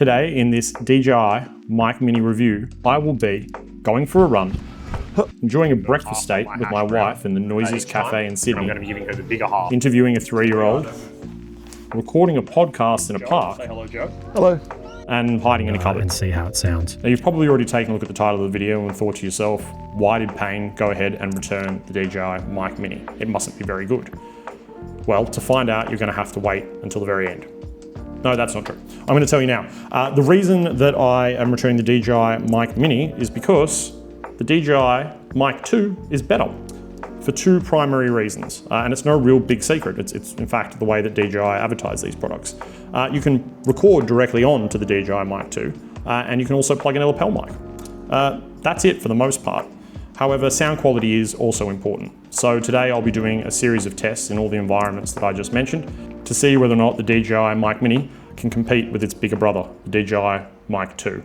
Today in this DJI Mic Mini review, I will be going for a run, enjoying a breakfast date with my wife in the noisiest cafe in Sydney, I'm going to be giving her the bigger half. interviewing a 3-year-old, recording a podcast in a park, Say hello, Joe. hello, and hiding in a cupboard. And see how it sounds. Now you've probably already taken a look at the title of the video and thought to yourself, why did Payne go ahead and return the DJI Mic Mini? It mustn't be very good. Well, to find out, you're going to have to wait until the very end. No, that's not true. I'm going to tell you now. The reason that I am returning the DJI Mic Mini is because the DJI Mic 2 is better for two primary reasons. And it's no real big secret. It's in fact the way that DJI advertise these products. You can record directly onto the DJI Mic 2, and you can also plug in a lapel mic. That's it for the most part. However, sound quality is also important. So today I'll be doing a series of tests in all the environments that I just mentioned to see whether or not the DJI Mic Mini can compete with its bigger brother, the DJI Mic 2.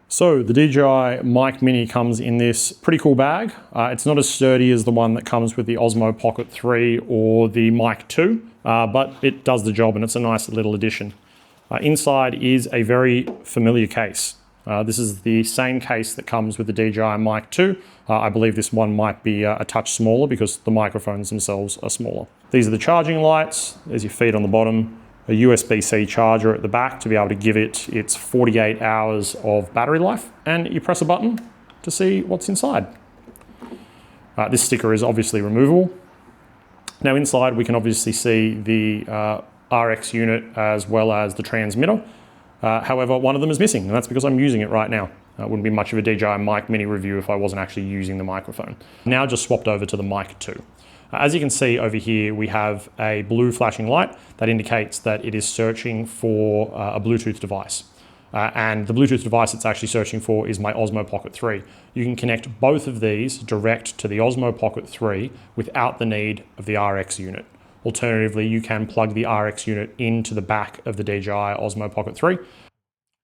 So the DJI Mic Mini comes in this pretty cool bag. It's not as sturdy as the one that comes with the Osmo Pocket 3 or the Mic 2, but it does the job and it's a nice little addition. Inside is a very familiar case. This is the same case that comes with the DJI Mic 2. I believe this one might be a touch smaller because the microphones themselves are smaller. These are the charging lights. There's your feed on the bottom, a USB-C charger at the back to be able to give it its 48 hours of battery life, and you press a button to see what's inside. This sticker is obviously removable. Now inside we can obviously see the RX unit as well as the transmitter. However, one of them is missing, and that's because I'm using it right now. It wouldn't be much of a DJI Mic Mini review if I wasn't actually using the microphone. Now just swapped over to the Mic 2. As you can see over here, we have a blue flashing light that indicates that it is searching for a Bluetooth device. And the Bluetooth device it's actually searching for is my Osmo Pocket 3. You can connect both of these direct to the Osmo Pocket 3 without the need of the RX unit. Alternatively, you can plug the RX unit into the back of the DJI Osmo Pocket 3.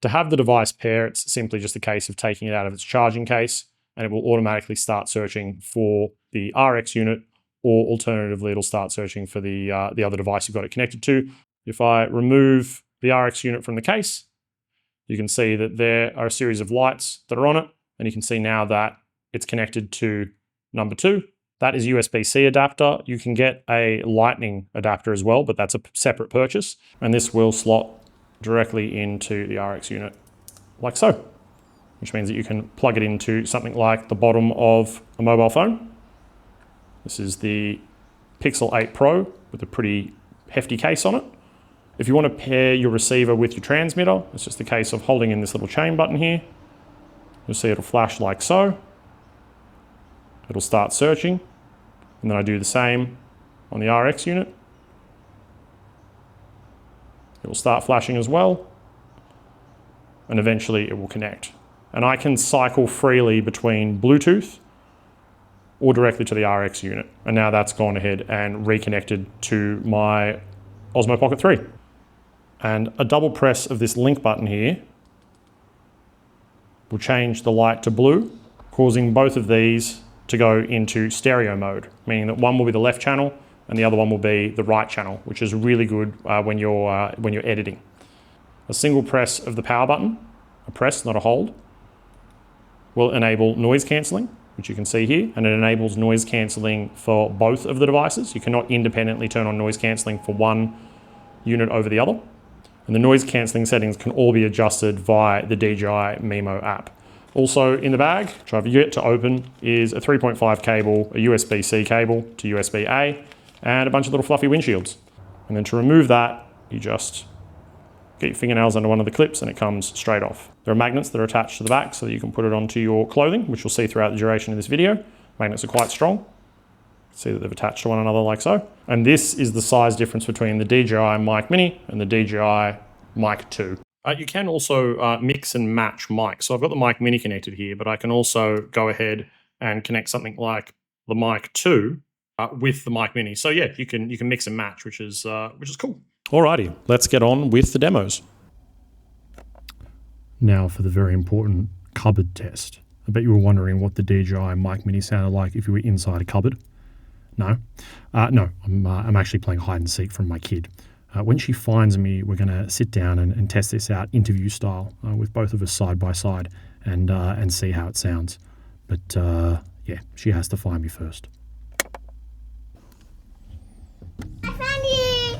To have the device pair, it's simply just a case of taking it out of its charging case and it will automatically start searching for the RX unit, or alternatively, it'll start searching for the other device you've got it connected to. If I remove the RX unit from the case, you can see that there are a series of lights that are on it, and you can see now that it's connected to number 2. That is USB-C adapter. You can get a Lightning adapter as well, but that's a separate purchase. And this will slot directly into the RX unit, like so, which means that you can plug it into something like the bottom of a mobile phone. This is the Pixel 8 Pro with a pretty hefty case on it. If you want to pair your receiver with your transmitter, it's just a case of holding in this little chain button here. You'll see it'll flash like so. It'll start searching, and then I do the same on the RX unit. It will start flashing as well, and eventually it will connect. And I can cycle freely between Bluetooth or directly to the RX unit. And now that's gone ahead and reconnected to my Osmo Pocket 3. And a double press of this link button here will change the light to blue, causing both of these to go into stereo mode, meaning that one will be the left channel and the other one will be the right channel, which is really good when you're editing. A single press of the power button, a press, not a hold, will enable noise cancelling, which you can see here, and it enables noise cancelling for both of the devices. You cannot independently turn on noise cancelling for one unit over the other. And the noise cancelling settings can all be adjusted via the DJI Mimo app. Also in the bag, which I've yet to open, is a 3.5 cable, a USB-C cable to USB-A, and a bunch of little fluffy windshields. And then to remove that, you just get your fingernails under one of the clips and it comes straight off. There are magnets that are attached to the back so that you can put it onto your clothing, which you'll see throughout the duration of this video. Magnets are quite strong. See that they've attached to one another like so. And this is the size difference between the DJI Mic Mini and the DJI Mic 2. You can also mix and match mics. So I've got the Mic Mini connected here, but I can also go ahead and connect something like the Mic 2 with the Mic Mini. So yeah, you can mix and match, which is cool. Alrighty, let's get on with the demos. Now for the very important cupboard test. I bet you were wondering what the DJI Mic Mini sounded like if you were inside a cupboard. No, I'm actually playing hide and seek from my kid. When she finds me, we're going to sit down and test this out interview style with both of us side by side and see how it sounds. But yeah, she has to find me first. I found you!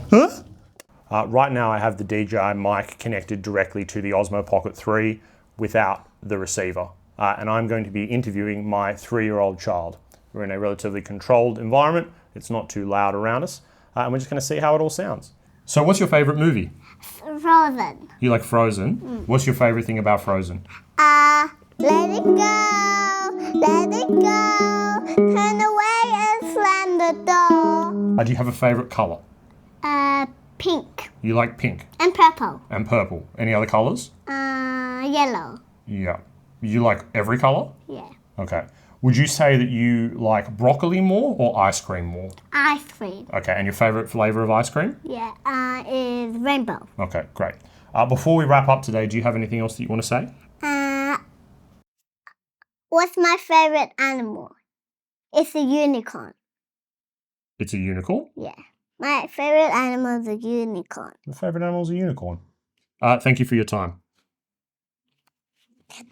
Huh? Right now I have the DJI Mic connected directly to the Osmo Pocket 3 without the receiver. And I'm going to be interviewing my 3-year-old child. We're in a relatively controlled environment. It's not too loud around us. And we're just going to see how it all sounds. So what's your favorite movie? Frozen. You like Frozen? What's your favorite thing about Frozen? Let it go, let it go, turn away and slam the door. Do you have a favorite color? Pink. You like pink And purple. and purple. Any other colors? Yellow. Yeah. You like every color? Yeah. Okay. Would you say that you like broccoli more or ice cream more? Ice cream. Okay, and your favorite flavor of ice cream? Yeah, is rainbow. Okay, great. Before we wrap up today, do you have anything else that you want to say? What's my favorite animal? It's a unicorn. It's a unicorn? Yeah. My favorite animal is a unicorn. Your favorite animal is a unicorn. Thank you for your time.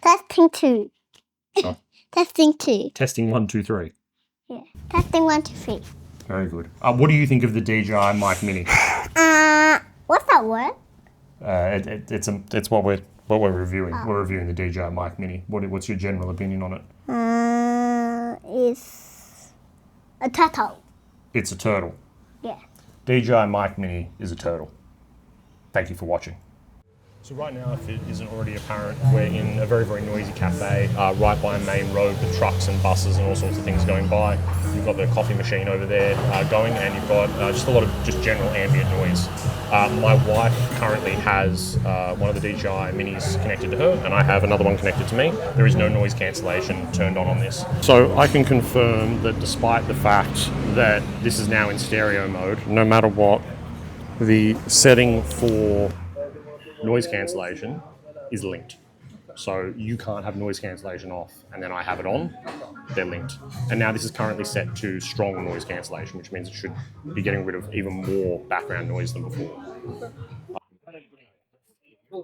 Testing 2. Sorry? Testing 2. Testing 1, 2, 3. Yeah. Testing 1, 2, 3. Very good. What do you think of the DJI Mic Mini? What's that word? It's what we're reviewing. We're reviewing the DJI Mic Mini. What's your general opinion on it? It's a turtle. It's a turtle. Yeah. DJI Mic Mini is a turtle. Thank you for watching. So right now, if it isn't already apparent, we're in a very, very noisy cafe right by a main road with trucks and buses and all sorts of things going by. You've got the coffee machine over there going, and you've got just a lot of just general ambient noise. My wife currently has one of the DJI Minis connected to her, and I have another one connected to me. There is no noise cancellation turned on this. So I can confirm that despite the fact that this is now in stereo mode, no matter what, the setting for noise cancellation is linked. So you can't have noise cancellation off and then I have it on, they're linked. And now this is currently set to strong noise cancellation, which means it should be getting rid of even more background noise than before.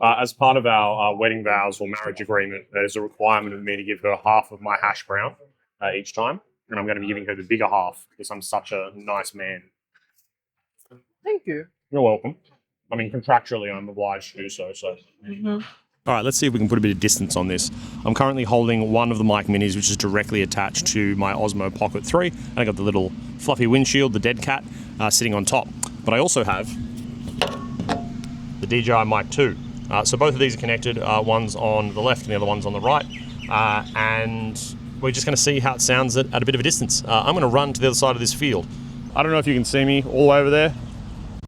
As part of our wedding vows or marriage agreement, there's a requirement of me to give her half of my hash brown each time. And I'm going to be giving her the bigger half because I'm such a nice man. Thank you. You're welcome. I mean, contractually, I'm obliged to do so. All right, let's see if we can put a bit of distance on this. I'm currently holding one of the Mic Minis, which is directly attached to my Osmo Pocket 3. And I got the little fluffy windshield, the dead cat, sitting on top. But I also have the DJI Mic 2. So both of these are connected. One's on the left and the other one's on the right. And we're just going to see how it sounds at a bit of a distance. I'm going to run to the other side of this field. I don't know if you can see me all over there.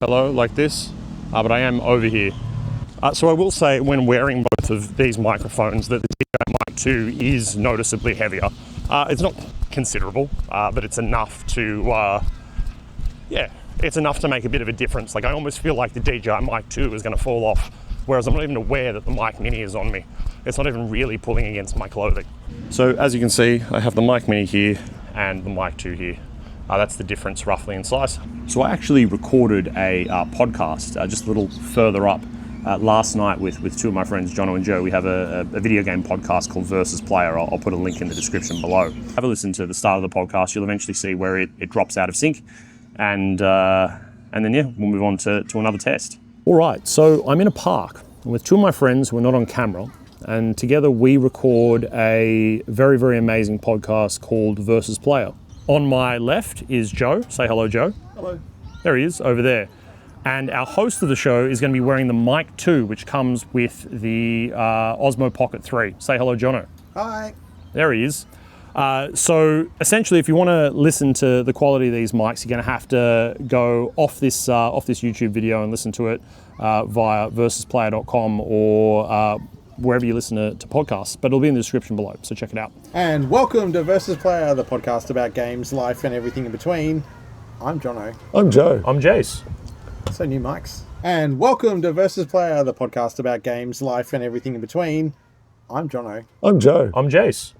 Hello, like this. But I am over here. So I will say when wearing both of these microphones that the DJI Mic 2 is noticeably heavier. It's not considerable, but it's enough to, it's enough to make a bit of a difference. Like I almost feel like the DJI Mic 2 is going to fall off, whereas I'm not even aware that the Mic Mini is on me. It's not even really pulling against my clothing. So as you can see, I have the Mic Mini here and the Mic 2 here. That's the difference roughly in size. So I actually recorded a podcast just a little further up last night with two of my friends, Jono and Joe. We have a video game podcast called Versus Player. I'll put a link in the description below. Have a listen to the start of the podcast. You'll eventually see where it drops out of sync. And then, yeah, we'll move on to another test. All right, so I'm in a park with two of my friends who are not on camera. And together we record a very, very amazing podcast called Versus Player. On my left is Joe. Say hello, Joe. Hello. There he is, over there. And our host of the show is going to be wearing the Mic 2, which comes with the Osmo Pocket 3. Say hello, Jono. Hi. There he is. So essentially, if you want to listen to the quality of these mics, you're going to have to go off this YouTube video and listen to it via versusplayer.com or wherever you listen to podcasts, but it'll be in the description below, so check it out. And welcome to Versus Player, the podcast about games, life, and everything in between. I'm Jono. I'm Joe. I'm Jace. So new mics. And welcome to Versus Player, the podcast about games, life, and everything in between. I'm Jono. I'm Joe. I'm Jace.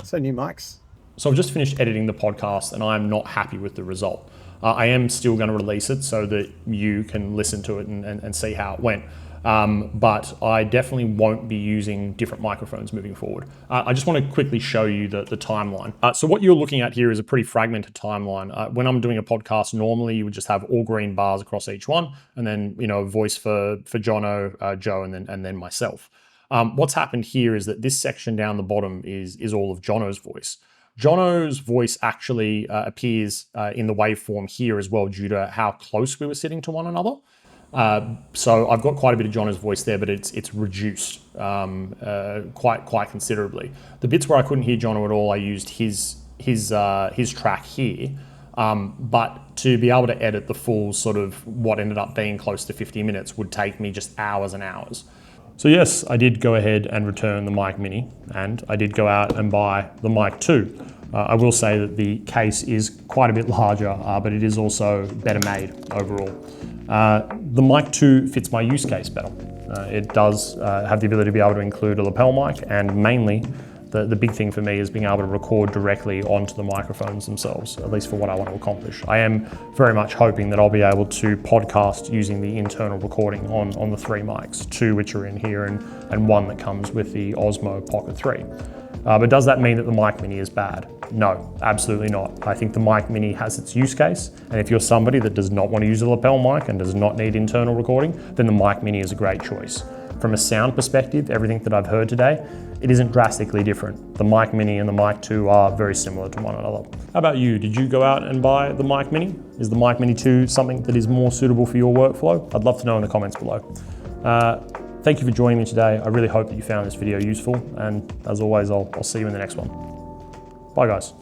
So new mics. So I've just finished editing the podcast and I'm not happy with the result. I am still going to release it so that you can listen to it and see how it went. But I definitely won't be using different microphones moving forward. I just want to quickly show you the timeline. So what you're looking at here is a pretty fragmented timeline. When I'm doing a podcast, normally you would just have all green bars across each one, and then a voice for Jono, Joe, and then myself. What's happened here is that this section down the bottom is all of Jono's voice. Jono's voice actually appears in the waveform here as well due to how close we were sitting to one another. So I've got quite a bit of Jono's voice there, but it's reduced quite considerably. The bits where I couldn't hear Jono at all, I used his track here. But to be able to edit the full sort of what ended up being close to 50 minutes would take me just hours and hours. So yes, I did go ahead and return the Mic Mini, and I did go out and buy the Mic 2. I will say that the case is quite a bit larger, but it is also better made overall. The Mic 2 fits my use case better. It does have the ability to be able to include a lapel mic, and mainly the big thing for me is being able to record directly onto the microphones themselves, at least for what I want to accomplish. I am very much hoping that I'll be able to podcast using the internal recording on the 3 mics, 2 which are in here and 1 that comes with the Osmo Pocket 3. But does that mean that the Mic Mini is bad? No, absolutely not. I think the Mic Mini has its use case, and if you're somebody that does not want to use a lapel mic and does not need internal recording, then the Mic Mini is a great choice. From a sound perspective, everything that I've heard today, it isn't drastically different. The Mic Mini and the Mic 2 are very similar to one another. How about you? Did you go out and buy the Mic Mini? Is the Mic Mini 2 something that is more suitable for your workflow? I'd love to know in the comments below. Thank you for joining me today. I really hope that you found this video useful, and as always, I'll see you in the next one. Bye guys.